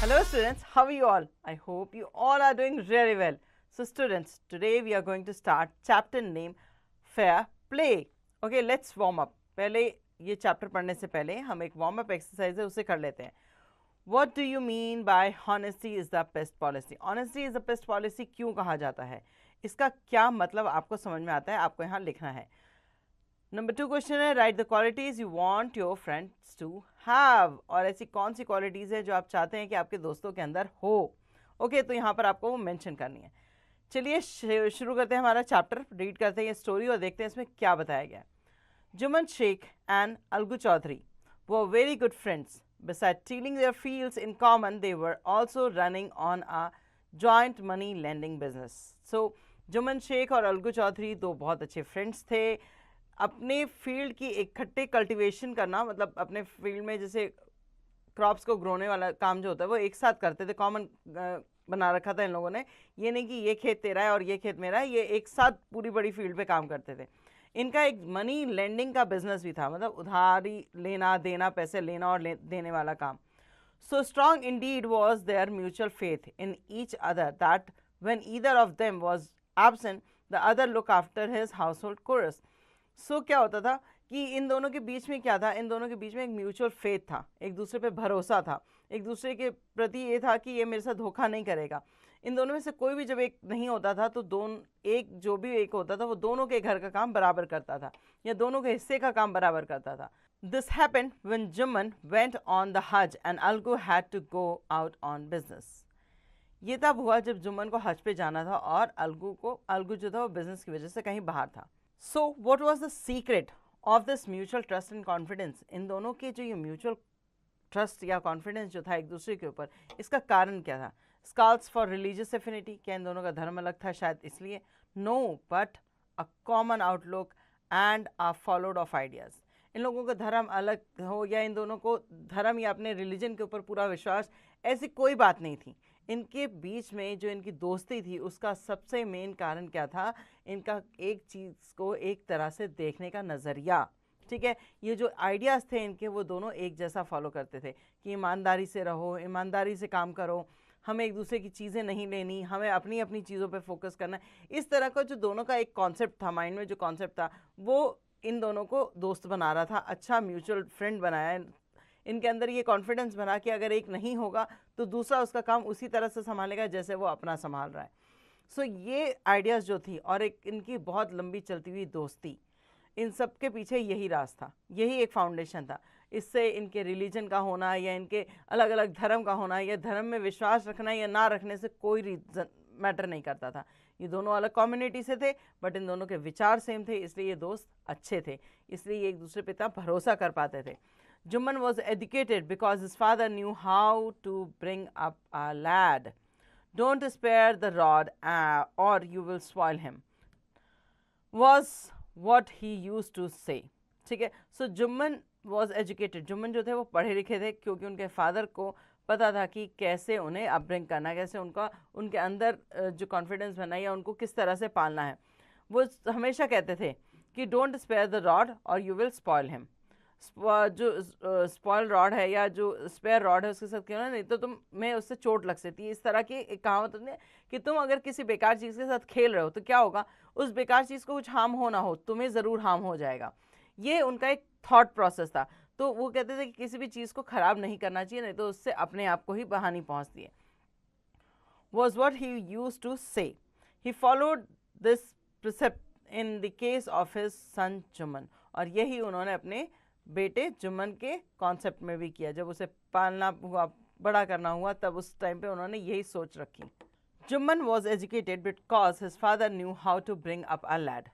Hello students, how are you all? I hope you all are doing really well. So students, today we are going to start chapter name Fair Play. Okay, let's warm up. पहले ये chapter पढ़ने से पहले हम एक warm up exercise है उसे कर लेते हैं. What do you mean by honesty is the best policy? Honesty is the best policy क्यों कहा जाता है? इसका क्या मतलब आपको समझ में आता है, आपको यहाँ लिखना है. नंबर 2 क्वेश्चन है, write the qualities you want your friends to have. और ऐसी कौन सी क्वालिटीज़ है जो आप चाहते हैं कि आपके दोस्तों के अंदर हो. ओके, तो यहाँ पर आपको वो मेंशन करनी है. चलिए शुरू करते हैं हमारा चैप्टर. रीड करते हैं ये स्टोरी और देखते हैं इसमें क्या बताया गया है. Jumman Sheikh and Algu Chaudhary were very good friends. Besides tilling their fields in common, they were also running on a joint money lending business. So, Jumman Sheikh और अलगू चौधरी दो बहुत अच्छे फ्रेंड्स थे. अपने फील्ड की इकट्ठे कल्टीवेशन करना, मतलब अपने फील्ड में जैसे क्रॉप्स को ग्रोने वाला काम जो होता है वो एक साथ करते थे. कॉमन बना रखा था इन लोगों ने. ये नहीं कि ये खेत तेरा है और ये खेत मेरा है, ये एक साथ पूरी बड़ी फील्ड पे काम करते थे. इनका एक मनी लेंडिंग का बिजनेस भी था, मतलब उधारी लेना देना, पैसे लेना और देने वाला काम. So strong indeed was there mutual faith in each other that when either of them was absent the other look after his household chores. सो क्या होता था कि इन दोनों के बीच में क्या था, इन दोनों के बीच में एक म्यूचुअल फेथ था, एक दूसरे पे भरोसा था, एक दूसरे के प्रति ये था कि ये मेरे साथ धोखा नहीं करेगा. इन दोनों में से कोई भी जब एक नहीं होता था तो जो भी एक होता था वो दोनों के घर का काम बराबर करता था या दोनों के हिस्से का काम बराबर करता था. This happened when Jumman went on the Hajj and Algu had to go out on business. ये तब हुआ जब जुम्मन को हज पे जाना था और अलगू जो था वो बिजनेस की वजह से कहीं बाहर था. So what was the secret of this mutual trust and confidence. इन दोनों के जो ये म्यूचुअल ट्रस्ट या कॉन्फिडेंस जो था एक दूसरे के ऊपर, इसका कारण क्या था. स्कॉल्स फॉर रिलीजियस एफिनिटी, क्या इन दोनों का धर्म अलग था शायद इसलिए. No, but a common outlook and a followed of ideas. इन लोगों का धर्म अलग हो या इन दोनों को धर्म या अपने रिलीजन के ऊपर पूरा विश्वास, ऐसी कोई बात नहीं थी. इनके बीच में जो इनकी दोस्ती थी उसका सबसे मेन कारण क्या था, इनका एक चीज़ को एक तरह से देखने का नज़रिया. ठीक है, ये जो आइडियाज़ थे इनके वो दोनों एक जैसा फॉलो करते थे कि ईमानदारी से रहो, ईमानदारी से काम करो, हमें एक दूसरे की चीज़ें नहीं लेनी, हमें अपनी अपनी चीज़ों पे फोकस करना. इस तरह का जो दोनों का एक कॉन्सेप्ट था, माइंड में जो कॉन्सेप्ट था वो इन दोनों को दोस्त बना रहा था, अच्छा म्यूचुअल फ्रेंड बनाया. इनके अंदर ये कॉन्फिडेंस बना कि अगर एक नहीं होगा तो दूसरा उसका काम उसी तरह से संभालेगा जैसे वो अपना संभाल रहा है. सो ये आइडियाज़ जो थी और एक इनकी बहुत लंबी चलती हुई दोस्ती, इन सब के पीछे यही राज था, यही एक फाउंडेशन था. इससे इनके रिलीजन का होना या इनके अलग अलग धर्म का होना या धर्म में विश्वास रखना या ना रखने से कोई रीजन मैटर नहीं करता था. ये दोनों अलग कम्युनिटी से थे बट इन दोनों के विचार सेम थे, इसलिए ये दोस्त अच्छे थे, इसलिए ये एक दूसरे पे इतना भरोसा कर पाते थे. Jumman was educated because his father knew how to bring up a lad. Don't spare the rod और you will spoil him was what he used to say. ठीक है, so Jumman was educated, Jumman जो थे वो पढ़े लिखे थे क्योंकि उनके फादर को पता था कि कैसे उन्हें अपब्रिंग करना, कैसे उनके अंदर जो कॉन्फिडेंस बना या उनको किस तरह से पालना है. वो हमेशा कहते थे कि डोंट स्पेयर द रॉड और यू विल स्पॉइल हिम. जो स्पॉइल रॉड है या जो स्पेयर रॉड है उसके साथ क्यों ना, नहीं तो तुम्हें उससे चोट लग सकती है. इस तरह की एक कहावत होती है कि तुम अगर किसी बेकार चीज़ के साथ खेल रहे हो तो क्या होगा, उस बेकार चीज़ को कुछ हार्म हो ना हो, तुम्हें ज़रूर हार्म हो जाएगा. ये उनका एक थॉट प्रोसेस था. तो वो कहते थे कि किसी भी चीज़ को ख़राब नहीं करना चाहिए, नहीं तो उससे अपने आप को ही हानि पहुंचती है. Was what he used to say. He followed this precept in the case of his son Jumman. और यही उन्होंने अपने बेटे जुम्मन के कॉन्सेप्ट में भी किया. जब उसे पालना हुआ, बड़ा करना हुआ, तब उस टाइम पे उन्होंने यही सोच रखी. Jumman was educated because his father knew how to bring up a lad.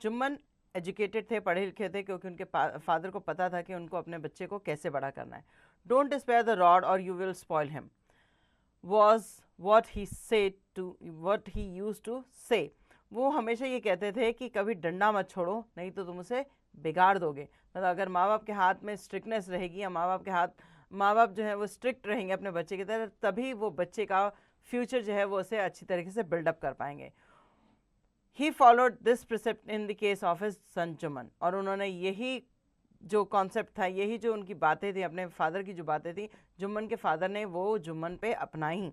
Jumman educated थे, पढ़े लिखे थे क्योंकि उनके फादर को पता था कि उनको अपने बच्चे को कैसे बड़ा करना है. डोंट स्पेयर द रॉड और you will spoil him was what he used to say. वो हमेशा ये कहते थे कि कभी डंडा मत छोड़ो, नहीं तो तुम उसे बिगाड़ दोगे. मतलब अगर माँ बाप के हाथ में स्ट्रिक्टनेस रहेगी या माँ बाप जो है वो स्ट्रिक्ट रहेंगे अपने बच्चे की तरह, तभी वो बच्चे का फ्यूचर जो है वो उसे अच्छी तरीके से बिल्डअप कर पाएंगे. ही followed this precept in the case of his son Jumman. और उन्होंने यही जो कॉन्सेप्ट था, यही जो उनकी बातें थी, अपने फादर की जो बातें थी, जुम्मन के फादर ने वो जुम्मन पे अपनाई।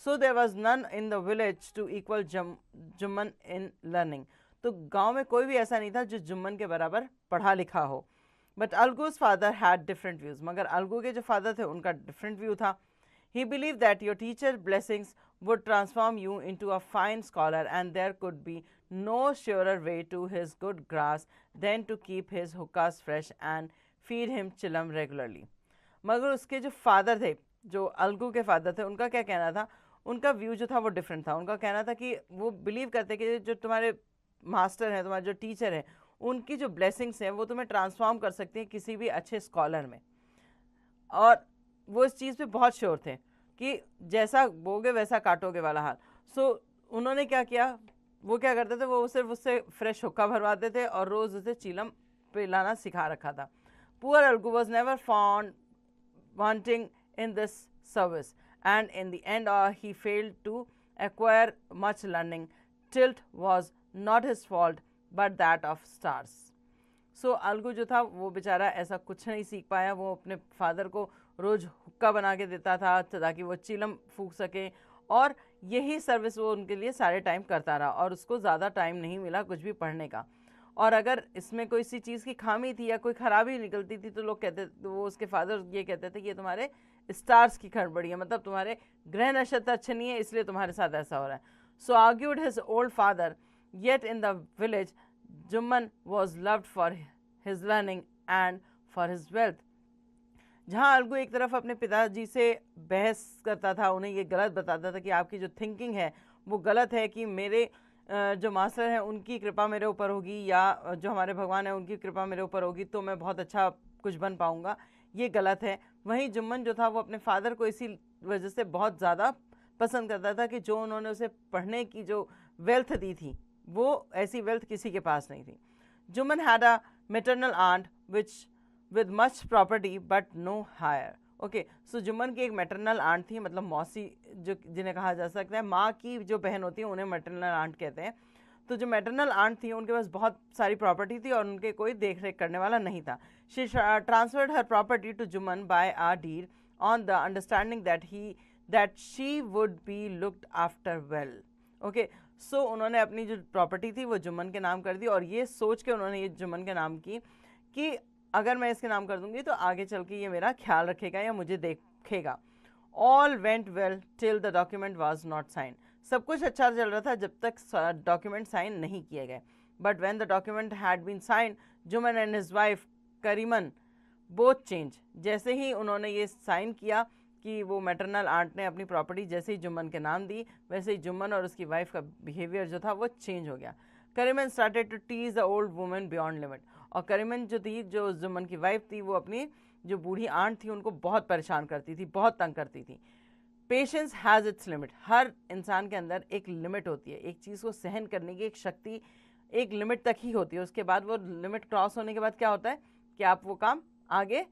So there was none in the village to equal Jumman in learning. तो गांव में कोई भी ऐसा नहीं था जो जुम्मन के बराबर पढ़ा लिखा हो। But Algu's father had different views, मगर अलगू के जो फादर थे उनका डिफरेंट व्यू था। He believed that your teacher's blessings would transform you into a fine scholar, and there could be no surer way to his good grass than to keep his hookahs fresh and feed him chillum regularly. मगर उसके जो father थे, जो अलगू के father थे, उनका क्या कहना था, उनका व्यू जो था वो डिफरेंट था। उनका कहना था कि वो बिलीव करते कि जो तुम्हारे मास्टर हैं, तुम्हारे जो टीचर हैं, उनकी जो ब्लेसिंग्स हैं वो तुम्हें ट्रांसफॉर्म कर सकती हैं किसी भी अच्छे स्कॉलर में। और वो इस चीज़ पे बहुत श्योर थे कि जैसा बोगे वैसा काटोगे वाला हाल। सो उन्होंने क्या किया, वो क्या करते थे, वो सिर्फ उससे फ्रेश हुक्का भरवाते थे और रोज़ उसे चीलम पिलाना सिखा रखा था। Poor Algu was never found wanting in this service, and in the end he failed to acquire much learning. Tilt was not his fault but that of stars. सो अलगू जो था वो बेचारा ऐसा कुछ नहीं सीख पाया। वो अपने फादर को रोज़ हुक्का बना के देता था ताकि वो चिलम फूंक सके, और यही सर्विस वो उनके लिए सारे टाइम करता रहा, और उसको ज़्यादा टाइम नहीं मिला कुछ भी पढ़ने का। और अगर इसमें कोई सी चीज़ की खामी थी या कोई खराबी निकलती थी तो लोग कहते, तो वो उसके फादर ये कहते थे कि ये तुम्हारे स्टार्स की गड़बड़ी है, मतलब तुम्हारे ग्रह नक्षत्र अच्छे नहीं है इसलिए तुम्हारे साथ ऐसा हो रहा है। So argued his old father, yet in the village Jumman was loved for his learning and for his wealth. जहाँ अलगू एक तरफ अपने पिताजी से बहस करता था, उन्हें ये गलत बताता था कि आपकी जो थिंकिंग है वो गलत है, कि मेरे जो मास्टर हैं उनकी कृपा मेरे ऊपर होगी या जो हमारे भगवान हैं उनकी कृपा मेरे ऊपर होगी तो मैं बहुत अच्छा कुछ बन पाऊँगा, ये गलत है। वहीं जुम्मन जो था वो अपने फादर को इसी वजह से बहुत ज़्यादा पसंद करता था कि जो उन्होंने उसे पढ़ने की जो वेल्थ दी थी वो ऐसी वेल्थ किसी के पास नहीं थी। Jumman had a maternal aunt which with much property but no heir. Okay, so Jumman की एक मैटरनल आंट थी, मतलब मौसी जो जिन्हें कहा जा सकता है, माँ की जो बहन होती है उन्हें मैटरनल आंट कहते हैं। तो जो मैटरनल आंट थी उनके पास बहुत सारी प्रॉपर्टी थी और उनके कोई देख रेख करने वाला नहीं था। She transferred her property to Jumman by a deed on the understanding that she would be looked after well. Okay, so उन्होंने अपनी जो प्रॉपर्टी थी वो जुम्मन के नाम कर दी, और ये सोच के उन्होंने ये जुम्मन के नाम की कि अगर मैं इसके नाम कर दूंगी तो आगे चल के ये मेरा ख्याल रखेगा या मुझे देखेगा। All went well till the document was not sign. सब कुछ अच्छा चल रहा था जब तक डॉक्यूमेंट साइन नहीं किए गए। But when the document had been sign, Jumman and his wife Kariman both change. जैसे ही उन्होंने ये साइन किया कि वो मैटरनल आंट ने अपनी प्रॉपर्टी जैसे ही जुम्मन के नाम दी, वैसे ही जुम्मन और उसकी वाइफ का बिहेवियर जो था वो चेंज हो गया। Kariman started to tease the old woman beyond limit. और करीमन जो थी, जो जुम्मन की वाइफ थी, वो अपनी जो बूढ़ी आंट थी उनको बहुत परेशान करती थी, बहुत तंग करती थी। Patience has its limit. हर इंसान के अंदर एक लिमिट होती है, एक चीज़ को सहन करने की एक शक्ति एक लिमिट तक ही होती है। उसके बाद वो लिमिट क्रॉस होने के बाद क्या होता है कि आप वो काम आगे,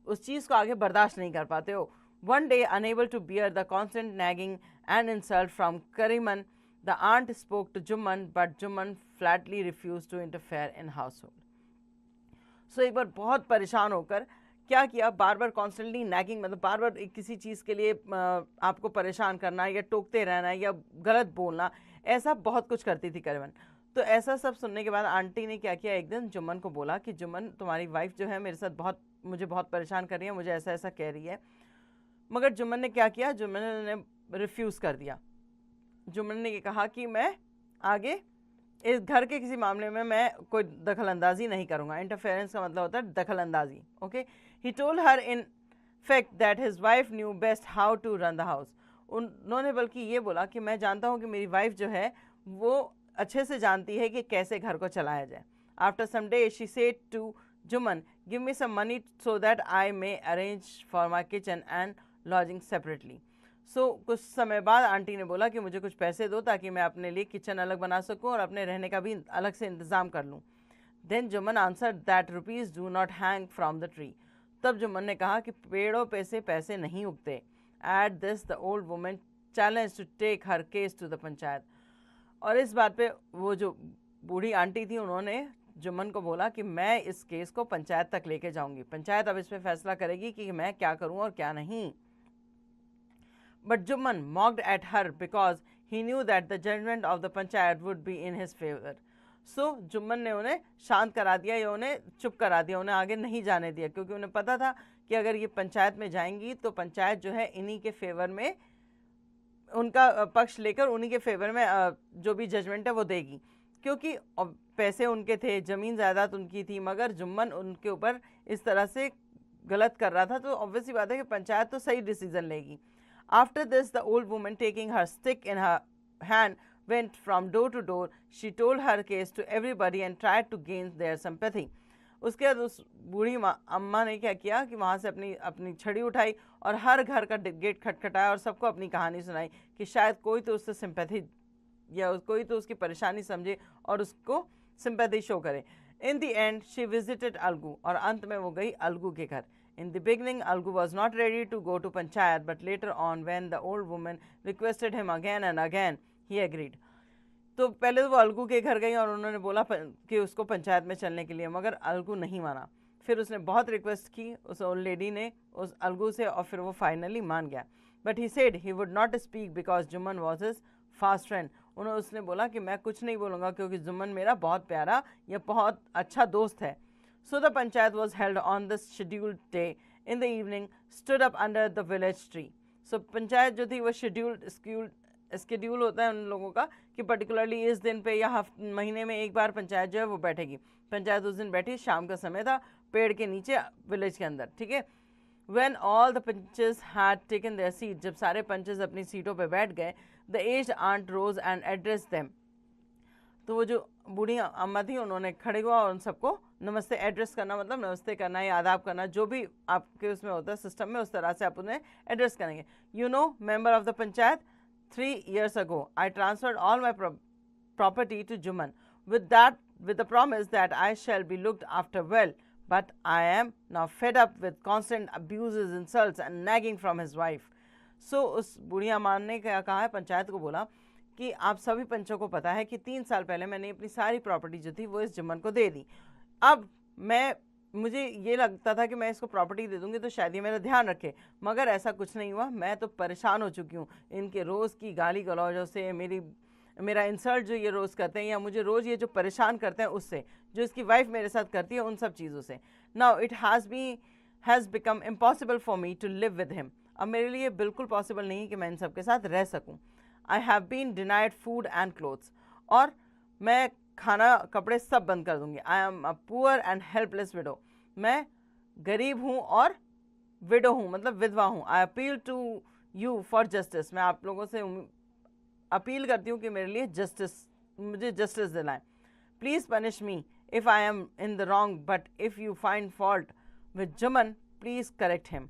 उस चीज़ को आगे बर्दाश्त नहीं कर पाते हो। One day unable to bear the constant nagging and insult from Kariman, the aunt spoke to Jumman but Jumman flatly refused to interfere in household. So एक बार बहुत परेशान होकर क्या किया, बार बार कॉन्स्टेंटली नैगिंग, मतलब बार बार किसी चीज़ के लिए आपको परेशान करना या टोकते रहना या गलत बोलना, ऐसा बहुत कुछ करती थी करीमन। तो ऐसा सब सुनने के बाद आंटी ने क्या किया, एक दिन जुम्मन को बोला कि जुम्मन, तुम्हारी वाइफ जो है मेरे साथ मुझे बहुत परेशान कर रही है, मुझे ऐसा ऐसा कह रही है। मगर जुम्मन ने क्या किया, जुम्मन ने रिफ्यूज़ कर दिया। जुम्मन ने ये कहा कि मैं आगे इस घर के किसी मामले में मैं कोई दखल अंदाजी नहीं करूँगा। इंटरफेरेंस का मतलब होता है दखल अंदाजी। Okay, he told her in fact that his wife knew best how to run the house. उन्होंने बल्कि ये बोला कि मैं जानता हूँ कि मेरी वाइफ जो है वो अच्छे से जानती है कि कैसे घर को चलाया जाए। After some day she said to Jumman, give me some money so that I may arrange for my kitchen and lodging separately. So कुछ समय बाद आंटी ने बोला कि मुझे कुछ पैसे दो ताकि मैं अपने लिए किचन अलग बना सकूं और अपने रहने का भी अलग से इंतज़ाम कर लूं। Then Jumman answer that rupees do not hang from the tree. तब जुम्मन ने कहा कि पेड़ों पे से पैसे नहीं उगते। At this the old women challenge to take her case to the panchayat. और इस बात पे वो जो बूढ़ी आंटी थी उन्होंने जुम्मन को बोला कि मैं इस केस को पंचायत तक लेके जाऊंगी, पंचायत अब इस पे फैसला करेगी कि मैं क्या करूं और क्या नहीं। But Jumman mocked at her because he knew that the judgment of the panchayat would be in his favor. सो जुम्मन ने उन्हें शांत करा दिया या उन्हें चुप करा दिया, उन्हें आगे नहीं जाने दिया, क्योंकि उन्हें पता था कि अगर ये पंचायत में जाएंगी तो पंचायत जो है इन्हीं के फेवर में, उनका पक्ष लेकर उन्हीं के फेवर में जो भी जजमेंट है वो देगी, क्योंकि पैसे उनके थे, ज़मीन जायदाद उनकी थी, मगर जुम्मन उनके ऊपर इस तरह से गलत कर रहा था, तो ऑब्वियसली बात है कि पंचायत तो सही डिसीजन लेगी। After this, the old woman, taking her stick in her hand, went from door to door. She told her case to everybody and tried to gain their sympathy. उसके बाद उस बूढ़ी अम्मा ने क्या किया कि वहाँ से अपनी छड़ी उठाई और हर घर का गेट खटखटाया और सबको अपनी कहानी सुनाई कि शायद कोई तो उससे सिंपैथी या कोई तो उसकी परेशानी समझे और उसको सिंपैथी शो करे। In the end she visited Algu, और अंत में वो गई अलगू के घर। In the beginning, Algu was not ready to go to Panchayat, but later on, when the old woman requested him again and again, he agreed. तो पहले वो अलगू के घर गई और उन्होंने बोला कि उसको पंचायत में चलने के लिए, मगर अलगू नहीं माना। फिर उसने बहुत रिक्वेस्ट की उस ओल्ड लेडी ने उस अलगू से, और फिर वो फाइनली मान गया। But he said he would not speak because Jumman was his fast friend. उसने बोला कि मैं कुछ नहीं बोलूँगा क्योंकि जुम्मन मेरा बहुत प्यारा या बहुत अच्छा दोस्त है। So the panchayat was held on the scheduled day. In the evening, stood up under the village tree. So panchayat जो थी वो schedule होता है उन लोगों का कि particularly इस दिन पे या महीने में एक बार पंचायत जो है वो बैठेगी। पंचायत उस दिन बैठी, शाम का समय था, पेड़ के नीचे विलेज के अंदर, ठीक है। When all the punches had taken their seat, जब सारे पंचेस अपनी सीटों पे बैठ गए, the aged aunt rose and addressed them. तो वो जो बूढ़ी अम्मा थी उन्होंने खड़े हुआ और उन सबको नमस्ते, एड्रेस करना मतलब नमस्ते करना या आदाब करना, जो भी आपके उसमें होता है सिस्टम में, उस तरह से आप उन्हें एड्रेस करेंगे। You know member of the panchayat, 3 years ago I transferred all my property to Juman with the promise that I shall be looked after well, but I am now fed up with constant abuses, insults and nagging from his wife. So उस बूढ़ी अम्मा ने क्या कहा है, पंचायत को बोला कि आप सभी पंचों को पता है कि 3 साल पहले मैंने अपनी सारी प्रॉपर्टी जो थी वो इस जुम्मन को दे दी। अब मुझे ये लगता था कि मैं इसको प्रॉपर्टी दे दूंगी तो शायद ये मेरा ध्यान रखे, मगर ऐसा कुछ नहीं हुआ। मैं तो परेशान हो चुकी हूँ इनके रोज़ की गाली गलौजों से, मेरा इंसल्ट जो ये रोज़ करते हैं या मुझे रोज़ ये जो परेशान करते हैं उससे, जो इसकी वाइफ मेरे साथ करती है उन सब चीज़ों से। Now it has become impossible for me to live with him. अब मेरे लिए बिल्कुल पॉसिबल नहीं कि मैं इन सब के साथ रह सकूँ। I have been denied food and clothes. और मैं खाना कपड़े सब बंद कर दूंगी। I am a poor and helpless widow. मैं गरीब हूँ और विडो हूँ मतलब विधवा हूँ। I appeal to you for justice. मैं आप लोगों से अपील करती हूँ कि मेरे लिए मुझे justice दिलाएं। Please punish me if I am in the wrong, but if you find fault with Juman, please correct him.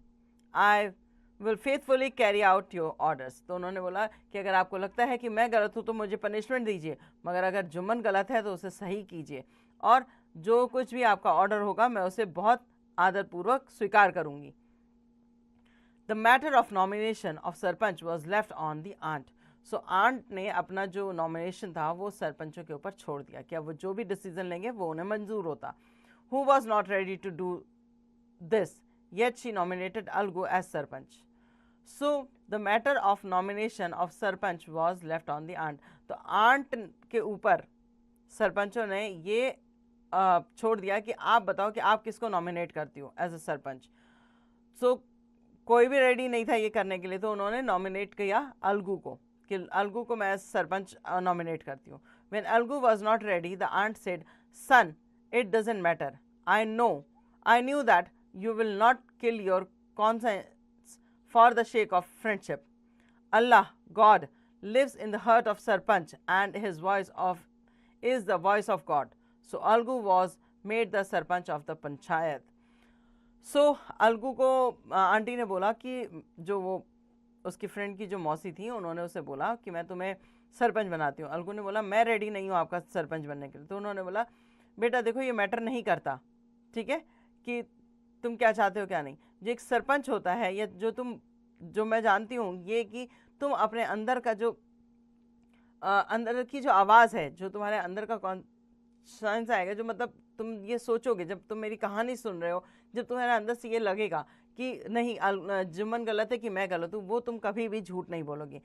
I will faithfully carry out your orders. तो उन्होंने बोला कि अगर आपको लगता है कि मैं गलत हूँ तो मुझे पनिशमेंट दीजिए, मगर अगर जुम्मन गलत है तो उसे सही कीजिए, और जो कुछ भी आपका ऑर्डर होगा मैं उसे बहुत आदरपूर्वक स्वीकार करूँगी। The matter of nomination of sarpanch was left on the aunt. So aunt ने अपना जो नॉमिनेशन था वो सरपंचों के ऊपर छोड़ दिया, क्या वो जो भी डिसीजन लेंगे वो उन्हें मंजूर होता। Who was not ready to do this, yet she nominated Algu as sarpanch. So the matter of nomination of sarpanch was left on the aunt. तो aunt के ऊपर सरपंचों ने ये छोड़ दिया कि आप बताओ कि आप किसको नॉमिनेट करती हो एज अ सरपंच। सो कोई भी रेडी नहीं था ये करने के लिए, तो उन्होंने नॉमिनेट किया अलगू को कि अलगू को मैं एज सरपंच नॉमिनेट करती हूँ। When Algu was not ready, the aunt said, "Son, it doesn't matter. I knew that you will not kill your conscience for the sake of friendship. Allah, God, lives in the heart of Sarpanch, and his voice is the voice of God." So Algu was made the Sarpanch of the Panchayat. So Algu को aunty ने बोला कि जो वो उसकी friend की जो मौसी थी उन्होंने उसे बोला कि मैं तुम्हें सरपंच बनाती हूँ। अलगू ने बोला मैं रेडी नहीं हूँ आपका सरपंच बनने के लिए। तो उन्होंने बोला बेटा देखो ये मैटर नहीं करता, ठीक है, कि तुम क्या चाहते हो क्या नहीं। जो एक सरपंच होता है या जो मैं जानती हूँ ये कि तुम अपने अंदर का जो अंदर की जो आवाज़ है, जो तुम्हारे अंदर का सेंस आएगा, जो मतलब तुम ये सोचोगे जब तुम मेरी कहानी सुन रहे हो, जब तुम्हारे अंदर से ये लगेगा कि नहीं जुम्मन गलत है कि मैं गलत हूँ, वो तुम कभी भी झूठ नहीं बोलोगे।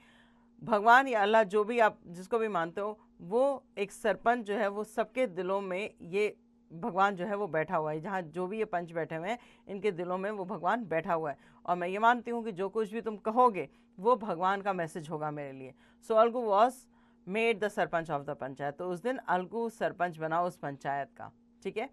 भगवान या अल्लाह, जो भी आप जिसको भी मानते हो, वो एक सरपंच जो है वो सबके दिलों में, ये भगवान जो है वो बैठा हुआ है। जहाँ जो भी ये पंच बैठे हुए हैं, इनके दिलों में वो भगवान बैठा हुआ है। और मैं ये मानती हूँ कि जो कुछ भी तुम कहोगे वो भगवान का मैसेज होगा मेरे लिए। So Algu was made the sarpanch of the panchayat. तो उस दिन अलगू सरपंच बना उस पंचायत का, ठीक है।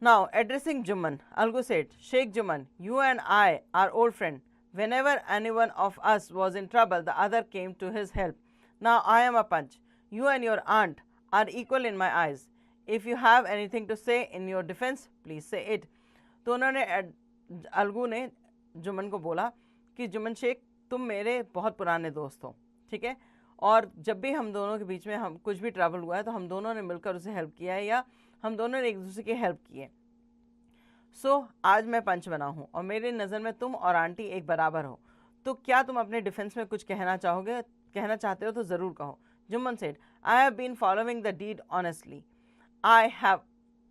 Now addressing Jumman, Algu said, Sheikh Jumman, you and I are old friend. Whenever any one of us was in trouble, the other came to his help. Now I am a punch. You and your aunt are equal in my eyes. If you have anything to say in your defense, please say it. तो उन्होंने अलगू ने जुम्मन को बोला कि जुम्मन शेख, तुम मेरे बहुत पुराने दोस्त हो, ठीक है, और जब भी हम दोनों के बीच में हम कुछ भी ट्रबल हुआ है तो हम दोनों ने मिलकर उसे हेल्प किया है, या हम दोनों ने एक दूसरे की हेल्प की है। आज मैं पंच बना हूँ और मेरी नज़र में तुम और आंटी एक बराबर हो, तो क्या तुम अपने डिफेंस में कुछ कहना चाहते हो तो ज़रूर कहो। Jumman said, I have been following the deed honestly. I have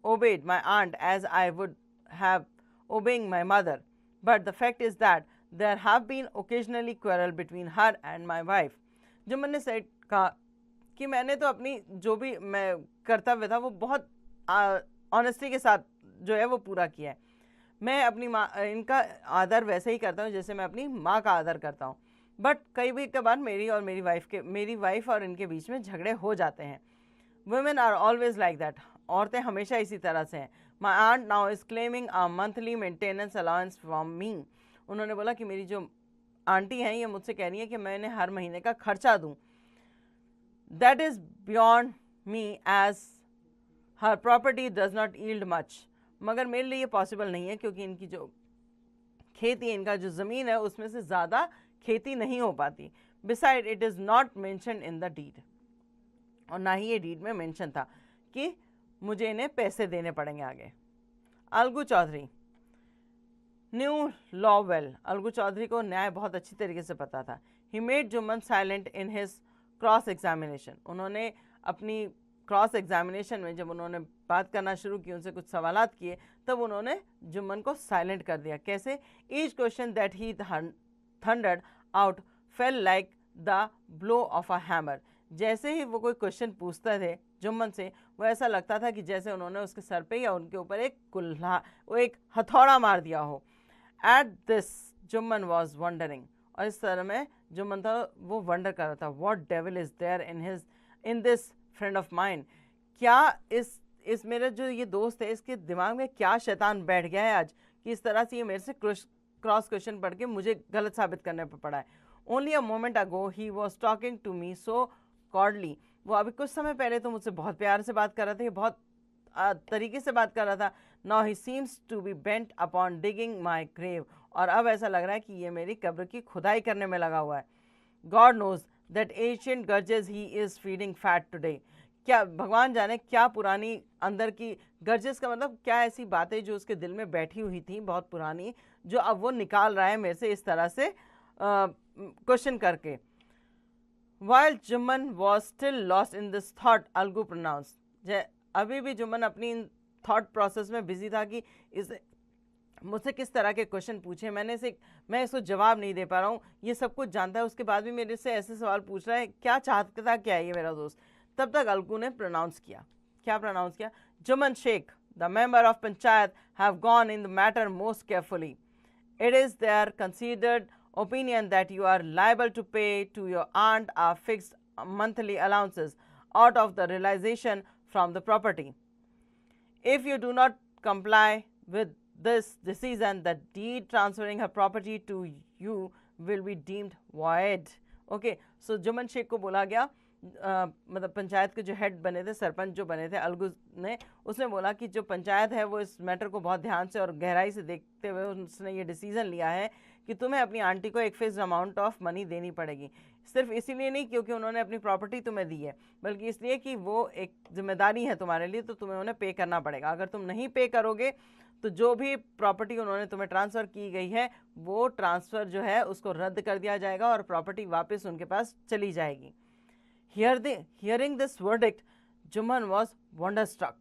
obeyed my aunt as I would have obeying my mother, but the fact is that there have been occasionally quarrel between her and my wife. Jumman ने said कहा कि मैंने तो अपनी जो भी मैं कर्तव्य था वो बहुत ऑनेस्टी के साथ जो है वो पूरा किया है। मैं अपनी माँ, इनका आदर वैसे ही करता हूँ जैसे मैं अपनी माँ का आदर करता हूँ, बट कई बार मेरी वाइफ और इनके बीच में झगड़े हो जाते हैं। Women are always like that. औरतें हमेशा इसी तरह से हैं. My aunt now is claiming a monthly maintenance allowance from me. उन्होंने बोला कि मेरी जो आंटी हैं ये मुझसे कह रही है कि मैं इन्हें हर महीने का खर्चा दूं. That is beyond me as her property does not yield much. मगर मेरे लिए ये पॉसिबल नहीं है क्योंकि इनकी जो खेती है, इनका जो ज़मीन है, उसमें से ज़्यादा खेती नहीं हो पाती. Beside it is not mention in the deed. और ना ही ये डीड में मेंशन था कि मुझे इन्हें पैसे देने पड़ेंगे आगे. Algu Chaudhary knew law well. Algu Chaudhary को न्याय बहुत अच्छी तरीके से पता था. He made Jumman silent in his cross examination. उन्होंने अपनी क्रॉस एग्जामिनेशन में जब उन्होंने बात करना शुरू की, उनसे कुछ सवालात किए, तब उन्होंने जुम्मन को साइलेंट कर दिया. कैसे? Each question that he thundered out fail like the blow of a hammer. जैसे ही वो कोई क्वेश्चन पूछते थे जुम्मन से, वो ऐसा लगता था कि जैसे उन्होंने उसके सर पे या उनके ऊपर एक हथौड़ा मार दिया हो. At this Jumman was wondering. और इस तरह में जुम्मन था वो वंडर कर रहा था. What devil is there in this friend of mine. क्या इस मेरा जो ये दोस्त है, इसके दिमाग में क्या शैतान बैठ गया है आज कि इस तरह से ये मेरे से क्रॉस क्वेश्चन पढ़ के मुझे गलत साबित करने पर पड़ा है. Only a moment ago he was talking to me so cordially. वो अभी कुछ समय पहले तो मुझसे बहुत प्यार से बात कर रहा था, ये बहुत तरीके से बात कर रहा था. Now he seems to be bent upon digging my grave. और अब ऐसा लग रहा है कि ये मेरी कब्र की खुदाई करने में लगा हुआ है. God knows that ancient grudges he is feeding fat today. क्या भगवान जाने क्या पुरानी अंदर की गर्जेस का मतलब क्या ऐसी बातें जो उसके दिल में बैठी हुई थी बहुत पुरानी, जो अब वो निकाल रहा है मेरे से इस तरह से क्वेश्चन करके. While Jumman was still lost in this thought, Algu pronounced. अभी भी जुम्मन अपनी इन थॉट प्रोसेस में बिजी था कि मुझसे किस तरह के क्वेश्चन पूछे. मैं इसको जवाब नहीं दे पा रहा हूँ. ये सब कुछ जानता है, उसके बाद भी मेरे से ऐसे सवाल पूछ रहा है. क्या चाहता क्या है ये मेरा दोस्त. तब तक अलगू ने प्रोनाउंस किया. क्या प्रोनाउंस किया? Jumman Sheikh, the member of panchayat, have gone in the matter most carefully. It is their considered opinion that you are liable to pay to your aunt a fixed monthly allowances out of the realization from the property. If you do not comply with this decision, the deed transferring her property to you will be deemed void. Okay, so Jumman Sheikh को बोला गया, मतलब पंचायत के जो head बने थे, सरपंच जो बने थे अलगू ने, उसने बोला कि जो पंचायत है वो इस मैटर को बहुत ध्यान से और गहराई से देखते हुए उसने ये डिसीजन लिया है कि तुम्हें अपनी आंटी को एक फिक्स्ड अमाउंट ऑफ मनी देनी पड़ेगी. सिर्फ इसीलिए नहीं क्योंकि उन्होंने अपनी प्रॉपर्टी तुम्हें दी है, बल्कि इसलिए कि वो एक जिम्मेदारी है तुम्हारे लिए, तो तुम्हें उन्हें पे करना पड़ेगा. अगर तुम नहीं पे करोगे तो जो भी प्रॉपर्टी उन्होंने तुम्हें ट्रांसफ़र की गई है वो ट्रांसफ़र जो है उसको रद्द कर दिया जाएगा और प्रॉपर्टी वापस उनके पास चली जाएगी. Hearing this verdict, Juman was wonderstruck.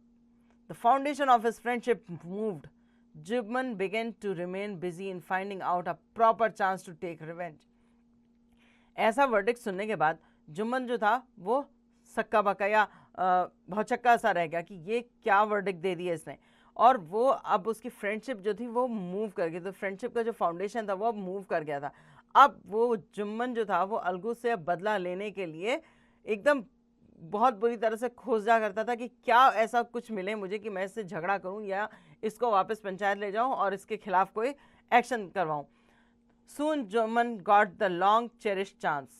The foundation of his friendship moved. Juman began to remain busy in finding out a proper chance to take revenge. ऐसा वर्डिक्ट सुनने के बाद जुम्मन जो था वो सक्का बक्का या भौचक्का सा रह गया कि ये क्या वर्डिक्ट दे दिया इसने, और वो अब उसकी फ्रेंडशिप जो थी वो मूव कर गई। तो फ्रेंडशिप का जो फाउंडेशन था वो अब मूव कर गया था। अब वो जुम्मन जो था वो अलगू से बदला लेने के लिए एकदम बहुत बुरी तरह से खोजा करता था कि क्या ऐसा कुछ मिले मुझे कि मैं इससे झगड़ा करूं या इसको वापस पंचायत ले जाऊं और इसके खिलाफ कोई action करवाऊं। Soon Juman got the long cherished chance.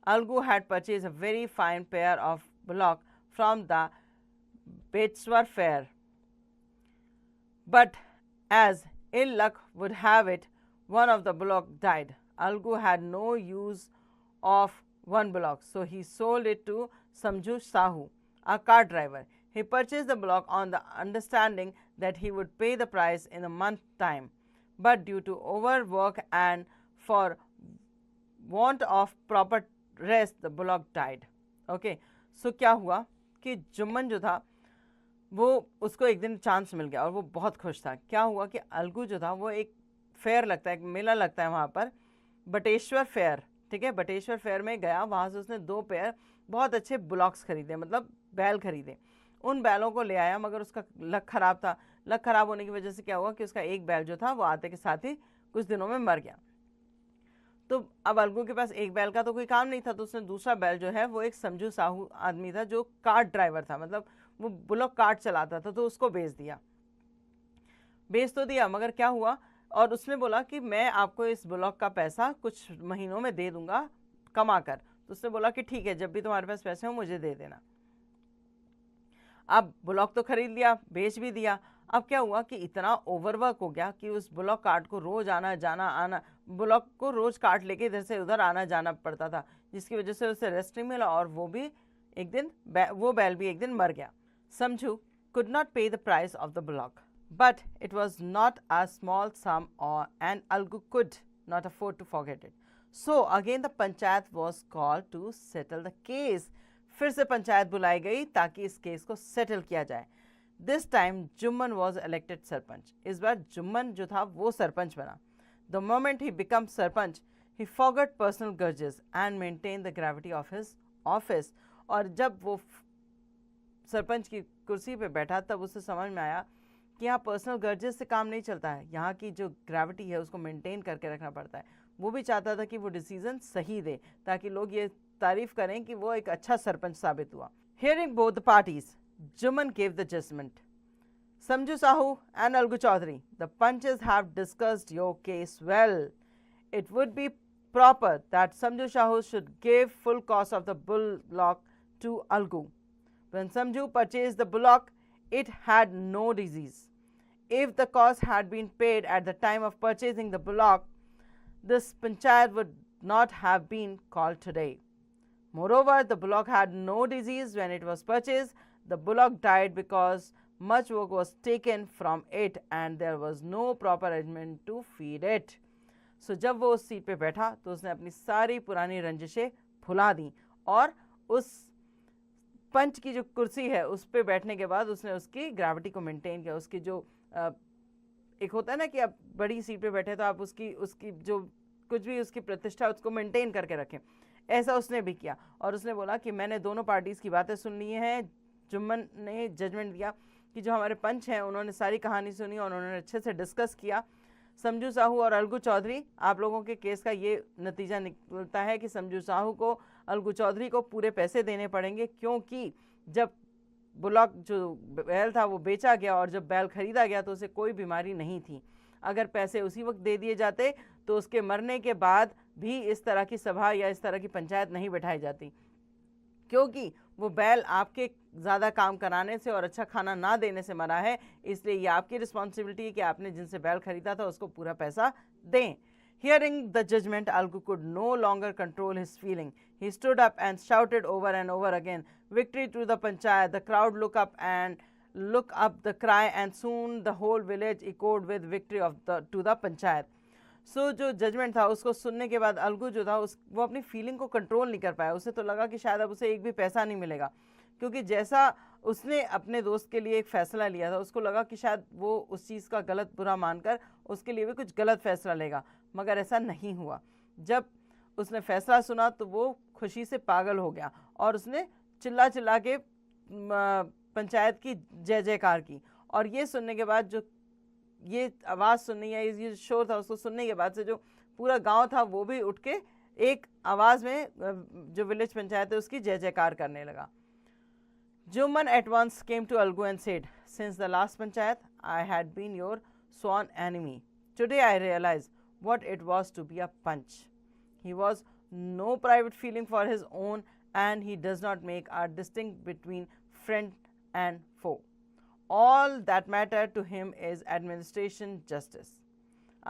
Algu had purchased a very fine pair of bullock from the Betshwar fair. But as ill luck would have it, one of the bullock died. Algu had no use of one bullock, so he sold it to Samju Sahu, a cart driver. He purchased the bullock on the understanding that he would pay the price in a month's time. But due to overwork and for want of proper rest, the bullock died. Okay, so क्या हुआ कि जुम्मन जो था वो उसको एक दिन chance मिल गया और वो बहुत खुश था। क्या हुआ कि अलगू जो था वो एक फेयर लगता है, एक मेला लगता है वहाँ पर, बटेश्वर फेयर, ठीक है, बटेश्वर फेयर में गया। वहाँ से उसने 2 पेयर बहुत अच्छे बुलॉक्स खरीदे, मतलब बैल खरीदे। उन बैलों को ले आया, मगर उसका लक खराब था। लक खराब होने की वजह से क्या हुआ कि उसका एक बैल जो था वो आते के साथ ही कुछ दिनों में मर गया। तो अब अलगू के पास एक बैल का तो कोई काम नहीं था, तो उसने दूसरा बैल जो है वो एक समझू साहू आदमी था जो कार्ट ड्राइवर था, मतलब वो बुलॉक कार्ट चलाता था, तो उसको बेच दिया। बेच तो दिया, मगर क्या हुआ, और उसने बोला कि मैं आपको इस बुलॉक का पैसा कुछ महीनों में दे दूंगा कमा कर। तो उसने बोला कि ठीक है, जब भी तुम्हारे पास पैसे हो मुझे दे देना। अब बुलॉक तो खरीद लिया, बेच भी दिया। अब क्या हुआ कि इतना ओवरवर्क हो गया कि उस बुलॉक कार्ट को रोज आना जाना आना, बुलॉक को रोज कार्ट लेके इधर से उधर आना जाना पड़ता था, जिसकी वजह से उसे रेस्ट नहीं मिला और वो बैल भी एक दिन मर गया। समझू could not pay the price of the bullock, but it was not a small sum and Algu could not afford to forget it. So again the panchayat was called to settle the case. फिर से पंचायत बुलाई गई ताकि इस case को settle किया जाए। This time Jumman was elected sarpanch. इस बार जुम्मन जो था वो सरपंच बना। The moment he become sarpanch he forgot personal grudges and maintain the gravity of his office. और जब वो सरपंच की कुर्सी पे बैठा तब उसे समझ में आया कि यहाँ पर्सनल ग्रजेस से काम नहीं चलता है, यहाँ की जो ग्रेविटी है उसको मेंटेन करके रखना पड़ता है। वो भी चाहता था कि वो डिसीजन सही दे ताकि लोग ये तारीफ करें कि वो एक अच्छा सरपंच साबित हुआ। Hearing both the parties, Juman gave the judgment. Samju Sahu and Algu Chaudhary, the punches have discussed your case well. It would be proper that Samju Sahu should give full cost of the bullock to Algu. When Samju purchased the bullock, it had no disease. If the cost had been paid at the time of purchasing the bullock, this panchayat would not have been called today. Moreover, the bullock had no disease when it was purchased. The bullock died because much work was taken from it and there was no proper arrangement to feed it. So जब वो उस seat पे बैठा तो उसने अपनी सारी पुरानी रंजिशें भुला दी और उस पंच की जो कुर्सी है उस पे बैठने के बाद उसने उसकी ग्रेविटी को मेंटेन किया। उसकी जो एक होता है ना कि आप बड़ी सीट पे बैठे तो आप उसकी जो कुछ भी उसकी प्रतिष्ठा उसको मेंटेन करके रखें, ऐसा उसने भी किया। और उसने बोला कि मैंने दोनों पार्टीज़ की बातें सुन ली हैं। जुम्मन ने जजमेंट दिया कि जो हमारे पंच हैं उन्होंने सारी कहानी सुनी और उन्होंने अच्छे से डिस्कस किया। समझू साहू और अलगू चौधरी, आप लोगों के केस का ये नतीजा निकलता है कि समझू साहू को अलगू चौधरी को पूरे पैसे देने पड़ेंगे, क्योंकि जब बुलॉक जो बैल था वो बेचा गया और जब बैल खरीदा गया तो उसे कोई बीमारी नहीं थी। अगर पैसे उसी वक्त दे दिए जाते तो उसके मरने के बाद भी इस तरह की सभा या इस तरह की पंचायत नहीं बैठाई जाती, क्योंकि वो बैल आपके ज़्यादा काम कराने से और अच्छा खाना ना देने से मरा है। इसलिए ये आपकी रिस्पॉन्सिबिलिटी है कि आपने जिनसे बैल खरीदा था उसको पूरा पैसा दें। Hearing the judgment, Algu could no longer control his feeling. He stood up and shouted over and over again, "Victory to the panchayat!" The crowd looked up the cry, and soon the whole village echoed with victory to the panchayat. So जो judgement था उसको सुनने के बाद अलगू जो था वो अपनी फीलिंग को कंट्रोल नहीं कर पाया। उसे तो लगा कि शायद अब उसे एक भी पैसा नहीं मिलेगा, क्योंकि जैसा उसने अपने दोस्त के लिए एक फ़ैसला लिया था, उसको लगा कि शायद वो उस चीज़ का गलत बुरा मानकर उसके लिए भी कुछ गलत फ़ैसला लेगा, मगर ऐसा नहीं हुआ। जब उसने फ़ैसला सुना तो वो खुशी से पागल हो गया और उसने चिल्ला चिल्ला के पंचायत की जय जयकार की। और ये सुनने के बाद, जो ये आवाज़ सुननी या ये शोर था, उसको सुनने के बाद से जो पूरा गांव था वो भी उठ के एक आवाज़ में जो विलेज पंचायत है उसकी जय जयकार करने लगा। Juman at once came to Algu and said, "Since the last panchayat, I had been your sworn enemy. Today I realize what it was to be a Panch. He was no private feeling for his own, and he does not make a distinction between friend and foe. All that mattered to him is administration justice.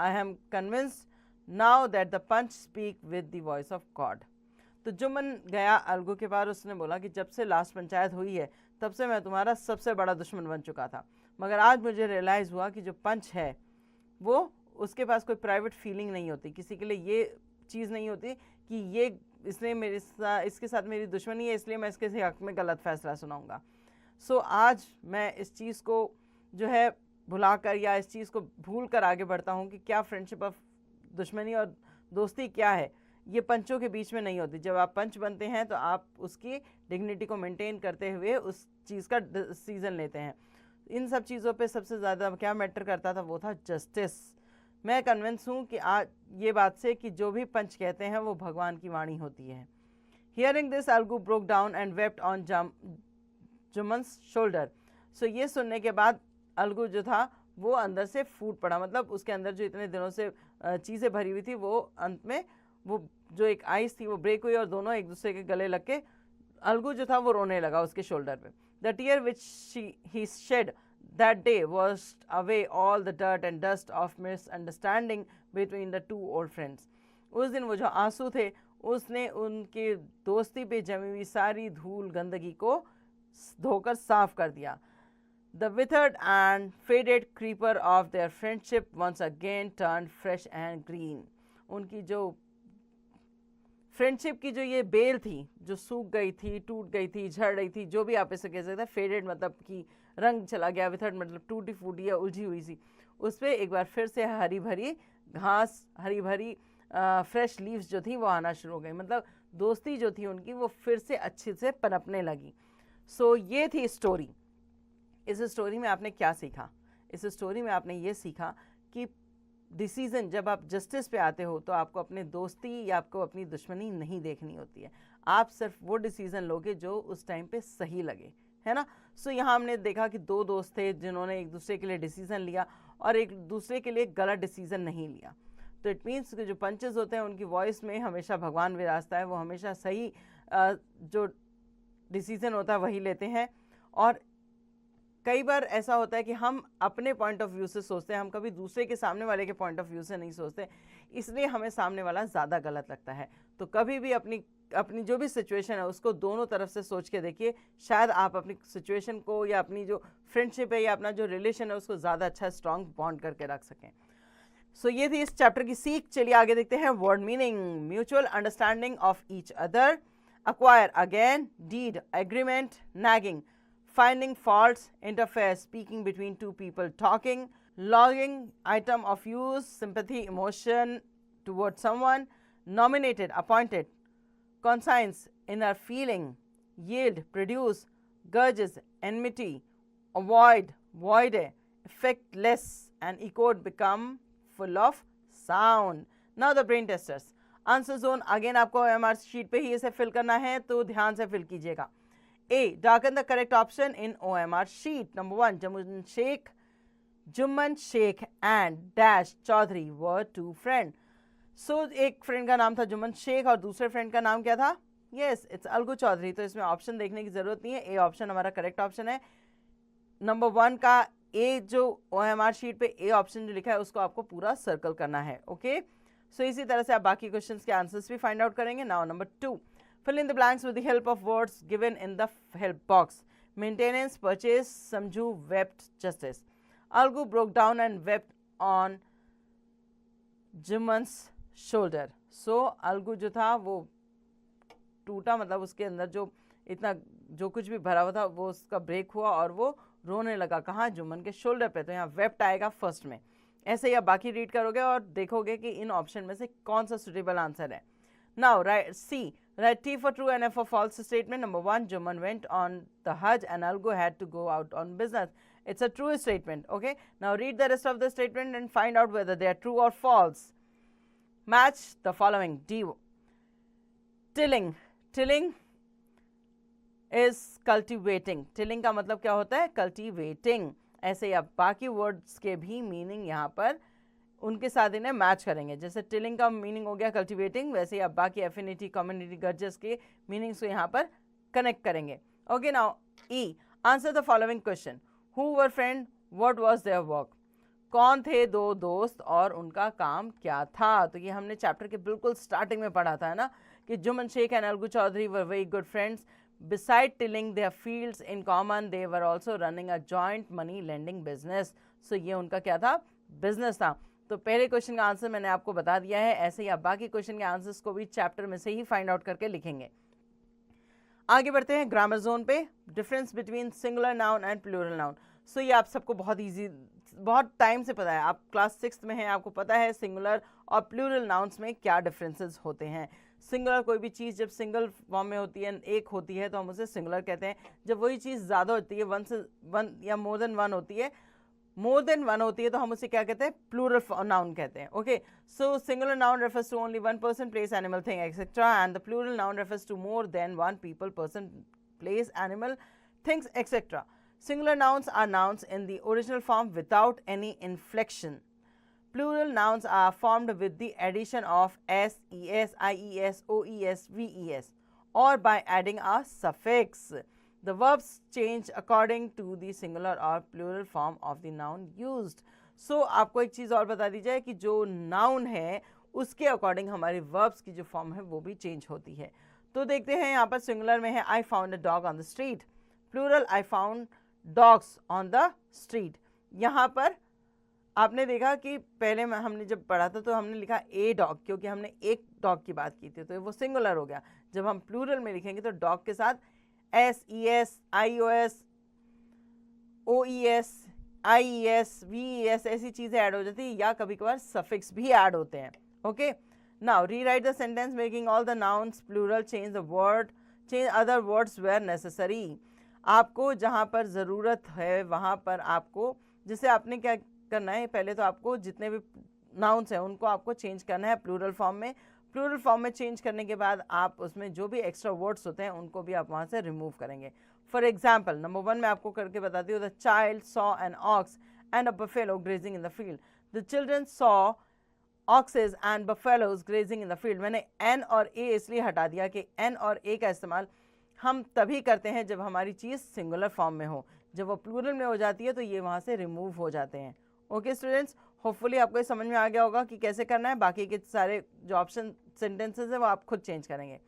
I am convinced now that the Panch speak with the voice of God." तो जुम्मन गया अलगू के पास, उसने बोला कि जब से last panchayat हुई है तब से मैं तुम्हारा सबसे बड़ा दुश्मन बन चुका था, मगर आज मुझे रियलाइज़ हुआ कि जो पंच है वो उसके पास कोई प्राइवेट फीलिंग नहीं होती, किसी के लिए ये चीज़ नहीं होती कि ये इसने इसके साथ मेरी दुश्मनी है इसलिए मैं इसके हक़ में गलत फ़ैसला सुनाऊंगा। सो आज मैं इस चीज़ को जो है भुलाकर या इस चीज़ को भूल कर आगे बढ़ता हूँ कि क्या फ्रेंडशिप ऑफ दुश्मनी और दोस्ती क्या है, ये पंचों के बीच में नहीं होती। जब आप पंच बनते हैं तो आप उसकी डिग्निटी को मेंटेन करते हुए उस चीज़ का डिसीज़न लेते हैं। इन सब चीज़ों पे सबसे ज़्यादा क्या मैटर करता था, वो था जस्टिस। मैं कन्विंस हूँ कि आज ये बात से कि जो भी पंच कहते हैं वो भगवान की वाणी होती है। Hearing this Algu broke down and wept on Jumman's shoulder. So ये सुनने के बाद अलगू जो था वो अंदर से फूट पड़ा, मतलब उसके अंदर जो इतने दिनों से चीज़ें भरी हुई थी वो अंत में वो जो एक आइस थी वो ब्रेक हुई और दोनों एक दूसरे के गले लग के अलगू जो था वो रोने लगा उसके शोल्डर पे। The tear which he shed that day washed away all the dirt and dust of misunderstanding between the two old friends. उस दिन वो जो आंसू थे उसने उनके दोस्ती पे जमी हुई सारी धूल गंदगी को धोकर साफ कर दिया। The withered and faded creeper of their friendship once again turned fresh and green. उनकी जो फ्रेंडशिप की जो ये बेल थी जो सूख गई थी, टूट गई थी, झड़ रही थी, जो भी आप इसे कह सकते हैं, फेडेड मतलब कि रंग चला गया, विथर्ड मतलब टूटी फूटी या उलझी हुई सी, उस पर एक बार फिर से हरी भरी घास, हरी भरी फ्रेश लीव्स जो थी वो आना शुरू हो गई। मतलब दोस्ती जो थी उनकी वो फिर से अच्छे से पनपने लगी। सो ये थी स्टोरी। इस स्टोरी में आपने क्या सीखा? इस स्टोरी में आपने ये सीखा कि डिसीज़न जब आप जस्टिस पे आते हो तो आपको अपने दोस्ती या आपको अपनी दुश्मनी नहीं देखनी होती है, आप सिर्फ वो डिसीज़न लोगे जो उस टाइम पे सही लगे, है ना। सो यहाँ हमने देखा कि दो दोस्त थे जिन्होंने एक दूसरे के लिए डिसीज़न लिया और एक दूसरे के लिए गलत डिसीज़न नहीं लिया। तो इट मीन्स कि जो पंचेस होते हैं उनकी वॉइस में हमेशा भगवान विराजता है, वो हमेशा सही जो डिसीज़न होता है वही लेते हैं। और कई बार ऐसा होता है कि हम अपने पॉइंट ऑफ व्यू से सोचते हैं, हम कभी दूसरे के सामने वाले के पॉइंट ऑफ व्यू से नहीं सोचते, इसलिए हमें सामने वाला ज़्यादा गलत लगता है। तो कभी भी अपनी जो भी सिचुएशन है उसको दोनों तरफ से सोच के देखिए, शायद आप अपनी सिचुएशन को या अपनी जो फ्रेंडशिप है या अपना जो रिलेशन है उसको ज़्यादा अच्छा स्ट्रॉन्ग बॉन्ड करके रख सकें। सो ये थी इस चैप्टर की सीख। चलिए आगे देखते हैं। Word meaning: mutual understanding of each other, acquire again, deed, agreement, nagging, finding faults, interfere, speaking between two people talking, logging, item of use, sympathy, emotion towards someone, nominated, appointed, conscience, inner feeling, yield, produce, grudges, enmity, avoid, void, effectless, and echoed, become full of sound. Now the brain testers. Answer zone again आपको OMR sheet पे ही इसे fill करना है, तो ध्यान से fill कीजिएगा। A, darken the correct option in OMR sheet. Number 1, Jumman Sheikh and dash Chaudhari were two friend. So एक फ्रेंड का नाम था जुम्मन शेख और दूसरे फ्रेंड का नाम क्या था? Yes, it's Algu Chaudhary. तो इसमें ऑप्शन देखने की जरूरत नहीं है, ए ऑप्शन हमारा करेक्ट ऑप्शन है। नंबर 1 का ए जो OMR शीट पे ए ऑप्शन जो लिखा है उसको आपको पूरा सर्कल करना है। ओके, सो इसी तरह से आप बाकी क्वेश्चंस के आंसर्स भी फाइंड आउट करेंगे। Now number 2, fill in the blanks with the help of words given in the help box. Maintenance, purchase, समझू, wept, justice. Algu broke down and wept on Jumman's shoulder. So Algu जो था वो टूटा, मतलब उसके अंदर जो इतना जो कुछ भी भरा हुआ था वो उसका ब्रेक हुआ और वो रोने लगा। कहाँ? जुम्मन के शोल्डर पे। तो यहाँ वेप्ट आएगा फर्स्ट में। ऐसे ही आप बाकी रीड करोगे और देखोगे कि इन ऑप्शन में से कौन सा सुटेबल आंसर है। Now write C, write T for true and F for false statement. Number 1, Juman went on the Hajj and Algo had to go out on business. It's a true statement. Okay, now read the rest of the statement and find out whether they are true or false. Match the following. D, tilling. Tilling is cultivating. Tilling का मतलब क्या होता है? Cultivating. ऐसे ही आप बाकी words के भी मीनिंग यहाँ पर उनके साथ इन्हें मैच करेंगे। जैसे टिलिंग का मीनिंग हो गया कल्टिवेटिंग, वैसे ही आप बाकी एफिनिटी, कम्युनिटी, गर्जेस के मीनिंग्स को यहाँ पर कनेक्ट करेंगे। Okay, now E, answer the following question. Who were friend, what was their work? कौन थे दो दोस्त और उनका काम क्या था? तो ये हमने चैप्टर के बिल्कुल स्टार्टिंग में पढ़ा था, है ना, कि Jumman Sheikh and Algu Chaudhary were very good friends. Beside tilling their fields in common, they were also running a joint money lending business. So ये उनका क्या था? बिजनेस था। तो पहले क्वेश्चन का आंसर मैंने आपको बता दिया है। ऐसे ही आप बाकी क्वेश्चन के आंसर्स को भी चैप्टर में से ही फाइंड आउट करके लिखेंगे। आगे बढ़ते हैं ग्रामर जोन पे। Difference between singular noun and plural noun. So ये आप सबको बहुत ईजी, बहुत टाइम से पता है। आप क्लास 6 में हैं, आपको पता है सिंगुलर और प्लूरल नाउन्स में क्या डिफरेंसेस होते हैं। सिंगुलर कोई भी चीज़ जब सिंगल फॉर्म में होती है, एक होती है, तो हम उसे सिंगुलर कहते हैं। जब वही चीज़ ज़्यादा होती है, वन या मोर देन वन होती है, तो हम उसे क्या कहते हैं? प्लूरल नाउन कहते हैं। Okay, so singular noun refers to only one person, place, animal, thing, etcetera, and the plural noun refers to more than one people, person, place, animal, things, etcetera. Singular nouns are nouns in the original form without any inflection. Plural nouns are formed with the addition of s, es, ies, oes, ves, or by adding a suffix. The verbs change according to the singular or plural form of the noun used. So आपको एक चीज़ और बता दी जाए कि जो noun है उसके according हमारी verbs की जो फॉर्म है वो भी चेंज होती है। तो देखते हैं यहाँ पर सिंगुलर में है I found a dog on the street. Plural I found dogs on the street. यहाँ पर आपने देखा कि पहले हमने जब पढ़ा था तो हमने लिखा ए डॉग, क्योंकि हमने एक डॉग की बात की थी, तो वो सिंगुलर हो गया। जब हम प्लूरल में लिखेंगे तो डॉग के साथ S, E S, I O S, O E S, I E S, V E S ऐसी चीज़ें ऐड हो जाती है, या कभी कभार सफिक्स भी ऐड होते हैं। Okay, now rewrite the sentence making all the nouns plural, change the word, change other words where necessary. आपको जहाँ पर ज़रूरत है वहाँ पर आपको, जैसे आपने क्या करना है, पहले तो आपको जितने भी नाउन्स हैं उनको आपको चेंज करना है प्लूरल फॉर्म में। प्लूरल फॉर्म में चेंज करने के बाद आप उसमें जो भी एक्स्ट्रा वर्ड्स होते हैं उनको भी आप वहाँ से रिमूव करेंगे। फॉर एग्जाम्पल, नंबर 1 में आपको करके बताती हूँ, the child saw an ox and a buffalo grazing in the field. The children saw oxes and buffaloes grazing in the field. मैंने एन और ए इसलिए हटा दिया कि एन और ए का इस्तेमाल हम तभी करते हैं जब हमारी चीज़ सिंगुलर फॉर्म में हो। जब वो प्लूरल में हो जाती है तो ये वहाँ से रिमूव हो जाते हैं। ओके स्टूडेंट्स, होपफुली आपको ये समझ में आ गया होगा कि कैसे करना है। बाकी के सारे जो ऑप्शन सेंटेंसेस है वो आप खुद चेंज करेंगे।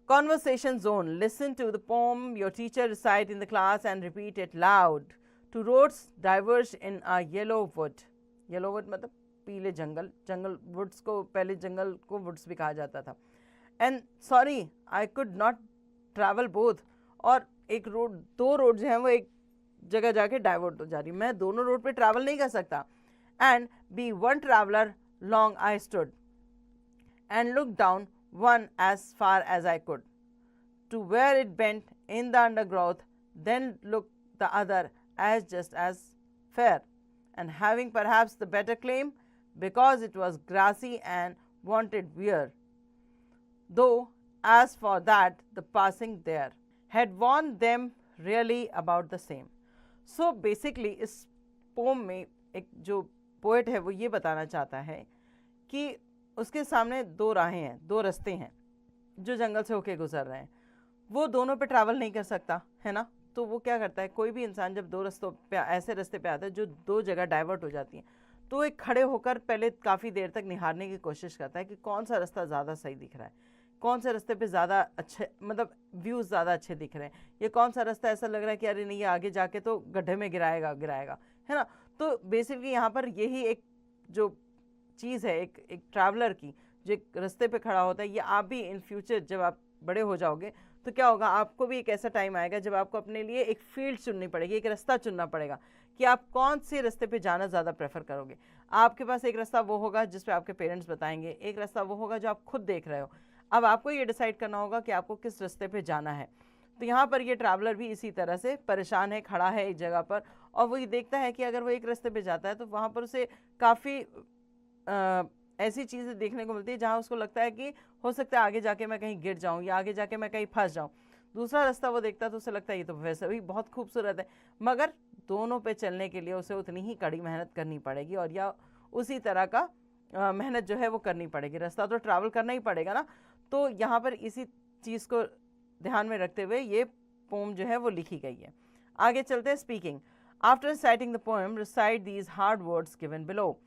Conversation zone, listen to the poem your teacher recite in the class and repeat it loud. Two roads diverge in a yellow wood. Yellow wood मतलब पीले जंगल, जंगल वुड्स को, पहले जंगल को वुड्स भी कहा जाता था। And sorry I could not travel both, और एक रोड, दो रोड जो हैं वो एक जगह जाके डाइवर्ट हो जा रही, मैं दोनों रोड पे ट्रैवल नहीं कर सकता। And be one traveller long I stood and look down one as far as I could to where it bent in the undergrowth, then look the other as just as fair and having perhaps the better claim because it was grassy and wanted wear, though as for that the passing there had warned them really about the same. So basically इस pome में एक जो poet है वो ये बताना चाहता है कि उसके सामने दो राहें हैं, दो रास्ते हैं जो जंगल से होके गुजर रहे हैं। वो दोनों पे ट्रैवल नहीं कर सकता है ना, तो वो क्या करता है, कोई भी इंसान जब दो रास्तों पे, ऐसे रास्ते पे आता है जो दो जगह डाइवर्ट हो जाती हैं, तो एक खड़े होकर पहले काफ़ी देर तक निहारने की कोशिश करता है कि कौन सा रास्ता ज़्यादा सही दिख रहा है, कौन से रास्ते पे ज़्यादा अच्छे, मतलब व्यूज़ ज़्यादा अच्छे दिख रहे हैं, ये कौन सा रास्ता ऐसा लग रहा है कि अरे नहीं ये आगे जाके तो गड्ढे में गिराएगा, है ना। तो बेसिकली यहाँ पर यही एक जो चीज़ है, एक ट्रैवलर की जो एक रास्ते पे खड़ा होता है, ये आप भी इन फ्यूचर जब आप बड़े हो जाओगे तो क्या होगा, आपको भी एक ऐसा टाइम आएगा जब आपको अपने लिए एक फील्ड चुननी पड़ेगी, एक रास्ता चुनना पड़ेगा कि आप कौन से रास्ते पे जाना ज़्यादा प्रेफर करोगे। आपके पास एक रास्ता वो होगा जिस पे आपके पेरेंट्स बताएंगे, एक रास्ता वो होगा जो आप खुद देख रहे हो। अब आपको ये डिसाइड करना होगा कि आपको किस रास्ते पे जाना है। तो यहाँ पर ये ट्रैवलर भी इसी तरह से परेशान है, खड़ा है एक जगह पर, और वो ये देखता है कि अगर वो एक रास्ते पे जाता है तो वहाँ पर उसे काफ़ी ऐसी चीज़ें देखने को मिलती है जहाँ उसको लगता है कि हो सकता है आगे जाके मैं कहीं गिर जाऊँ या आगे जाके मैं कहीं फंस जाऊँ। दूसरा रास्ता वो देखता है तो उसे लगता है ये तो वैसे भी बहुत खूबसूरत है, मगर दोनों पे चलने के लिए उसे उतनी ही कड़ी मेहनत करनी पड़ेगी और या उसी तरह का मेहनत जो है वो करनी पड़ेगी। रास्ता तो ट्रैवल करना ही पड़ेगा ना। तो यहाँ पर इसी चीज़ को ध्यान में रखते हुए ये पोम जो है वो लिखी गई है। आगे चलते हैं speaking. After reciting the poem recite these hard words given below.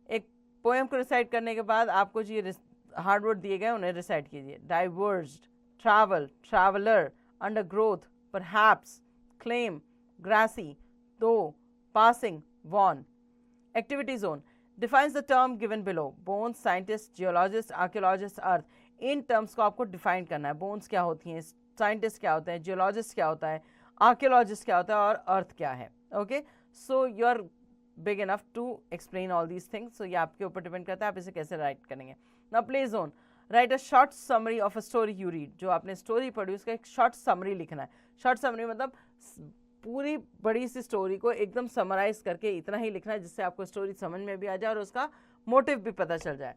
एक पोएम को रिसाइट करने के बाद आपको जो ये हार्ड वर्ड दिए गए उन्हें रिसाइट कीजिए। Diverged, travel, traveller, undergrowth, perhaps, claim, grassy, though, passing, worn. Activity zone defines the term given below. Bones, scientist, geologist, archaeologist, earth. इन टर्म्स को आपको डिफाइन करना है। बोन्स क्या होती हैं, साइंटिस्ट क्या होता है, जियोलॉजिस्ट क्या होता है, आर्कियोलॉजिस्ट क्या होता है और अर्थ क्या है। Okay, so you are big enough to explain all these things. So ये आपके ऊपर डिपेंड करता है आप इसे कैसे राइट करेंगे। Now play zone, right a short summary of a story you read. जो आपने स्टोरी पढ़ी उसका एक शॉर्ट समरी लिखना है। शॉर्ट समरी मतलब पूरी बड़ी सी स्टोरी को एकदम समराइज करके इतना ही लिखना है जिससे आपको स्टोरी समझ में भी आ जाए और उसका मोटिव भी पता चल जाए।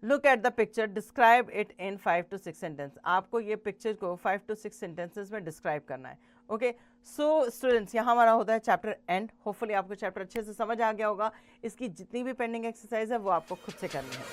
Look at the picture, describe it in 5 to 6 sentence. आपको ये पिक्चर को 5 to 6 सेंटेंसेस में डिस्क्राइब करना है। ओके, सो स्टूडेंट्स यहाँ हमारा होता है चैप्टर एंड। होपफुली आपको चैप्टर अच्छे से समझ आ गया होगा। इसकी जितनी भी पेंडिंग एक्सरसाइज है वो आपको खुद से करनी है।